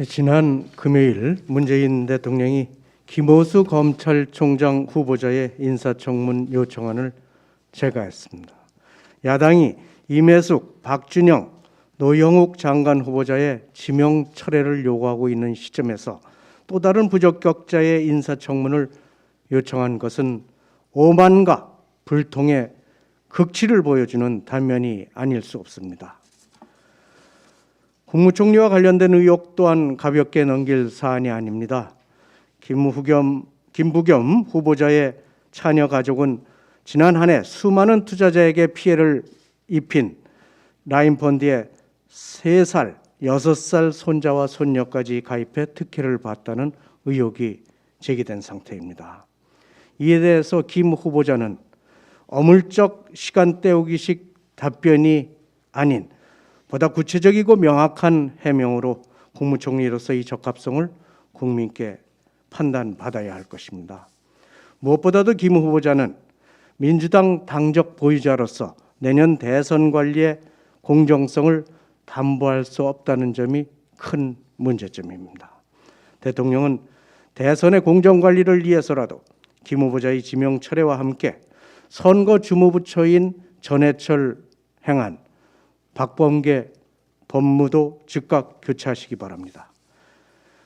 지난 금요일 문재인 대통령이 김호수 검찰총장 후보자의 인사청문 요청안을 제거했습니다. 야당이 임혜숙, 박준영, 노영욱 장관 후보자의 지명 철회를 요구하고 있는 시점에서 또 다른 부적격자의 인사청문을 요청한 것은 오만과 불통의 극치를 보여주는 단면이 아닐 수 없습니다. 국무총리와 관련된 의혹 또한 가볍게 넘길 사안이 아닙니다. 김부겸 후보자의 차녀 가족은 지난 한 해 수많은 투자자에게 피해를 입힌 라인펀드에 3살, 6살 손자와 손녀까지 가입해 특혜를 받다는 의혹이 제기된 상태입니다. 이에 대해서 김 후보자는 어물쩍 시간 때우기식 답변이 아닌 보다 구체적이고 명확한 해명으로 국무총리로서 이 적합성을 국민께 판단받아야 할 것입니다. 무엇보다도 김 후보자는 민주당 당적 보유자로서 내년 대선 관리의 공정성을 담보할 수 없다는 점이 큰 문제점입니다. 대통령은 대선의 공정관리를 위해서라도 김 후보자의 지명 철회와 함께 선거 주무부처인 전해철 행안, 박범계 법무도 즉각 교체하시기 바랍니다.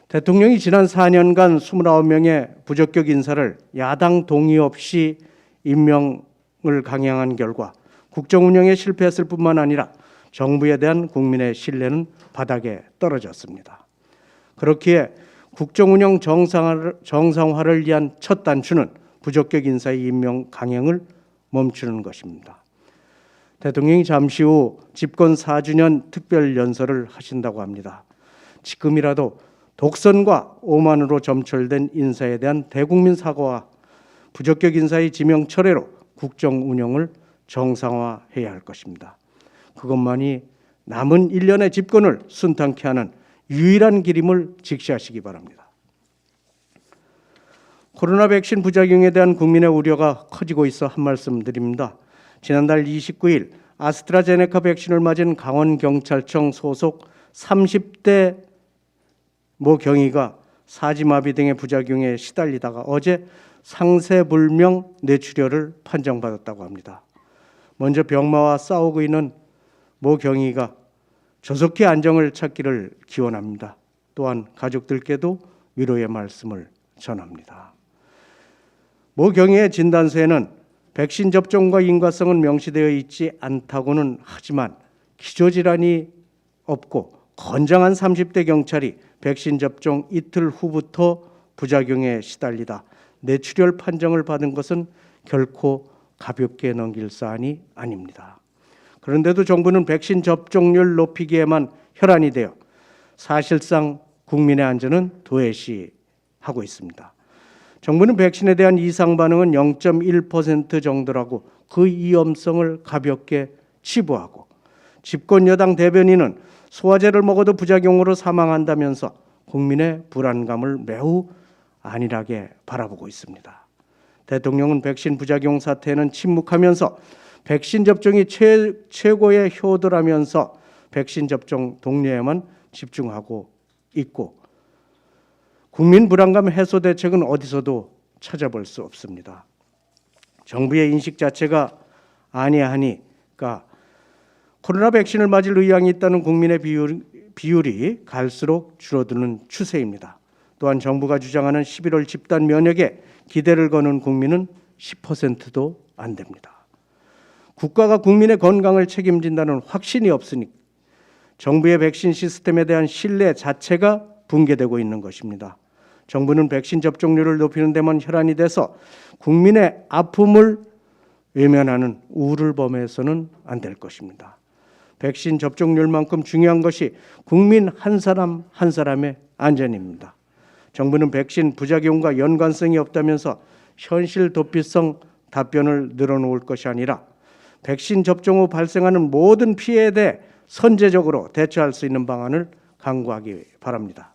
대통령이 지난 4년간 29명의 부적격 인사를 야당 동의 없이 임명을 강행한 결과 국정 운영에 실패했을 뿐만 아니라 정부에 대한 국민의 신뢰는 바닥에 떨어졌습니다. 그렇기에 국정 운영 정상화를 위한 첫 단추는 부적격 인사의 임명 강행을 멈추는 것입니다. 대통령이 잠시 후 집권 4주년 특별연설을 하신다고 합니다. 지금이라도 독선과 오만으로 점철된 인사에 대한 대국민 사과와 부적격 인사의 지명 철회로 국정 운영을 정상화해야 할 것입니다. 그것만이 남은 1년의 집권을 순탄케 하는 유일한 길임을 직시하시기 바랍니다. 코로나 백신 부작용에 대한 국민의 우려가 커지고 있어 한 말씀 드립니다. 지난달 29일 아스트라제네카 백신을 맞은 강원경찰청 소속 30대 모 경위가 사지마비 등의 부작용에 시달리다가 어제 상세불명 뇌출혈을 판정받았다고 합니다. 먼저 병마와 싸우고 있는 모 경위가 조속히 안정을 찾기를 기원합니다. 또한 가족들께도 위로의 말씀을 전합니다. 모 경위의 진단서에는 백신 접종과 인과성은 명시되어 있지 않다고는 하지만 기저질환이 없고 건장한 30대 경찰이 백신 접종 이틀 후부터 부작용에 시달리다 뇌출혈 판정을 받은 것은 결코 가볍게 넘길 사안이 아닙니다. 그런데도 정부는 백신 접종률 높이기에만 혈안이 되어 사실상 국민의 안전은 도외시하고 있습니다. 정부는 백신에 대한 이상 반응은 0.1% 정도라고 그 위험성을 가볍게 치부하고 집권 여당 대변인은 소화제를 먹어도 부작용으로 사망한다면서 국민의 불안감을 매우 안일하게 바라보고 있습니다. 대통령은 백신 부작용 사태에는 침묵하면서 백신 접종이 최고의 효도라면서 백신 접종 독려에만 집중하고 있고 국민 불안감 해소 대책은 어디서도 찾아볼 수 없습니다. 정부의 인식 자체가 아니하니까 코로나 백신을 맞을 의향이 있다는 국민의 비율이 갈수록 줄어드는 추세입니다. 또한 정부가 주장하는 11월 집단 면역에 기대를 거는 국민은 10%도 안 됩니다. 국가가 국민의 건강을 책임진다는 확신이 없으니 정부의 백신 시스템에 대한 신뢰 자체가 붕괴되고 있는 것입니다. 정부는 백신 접종률을 높이는 데만 혈안이 돼서 국민의 아픔을 외면하는 우를 범해서는 안 될 것입니다. 백신 접종률만큼 중요한 것이 국민 한 사람 한 사람의 안전입니다. 정부는 백신 부작용과 연관성이 없다면서 현실 도피성 답변을 늘어놓을 것이 아니라 백신 접종 후 발생하는 모든 피해에 대해 선제적으로 대처할 수 있는 방안을 강구하기 바랍니다.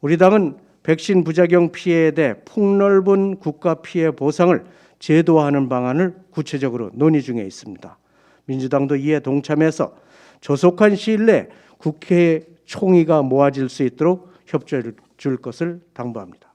우리 당은 백신 부작용 피해에 대해 폭넓은 국가 피해 보상을 제도화하는 방안을 구체적으로 논의 중에 있습니다. 민주당도 이에 동참해서 조속한 시일 내에 국회에 총의가 모아질 수 있도록 협조해 줄 것을 당부합니다.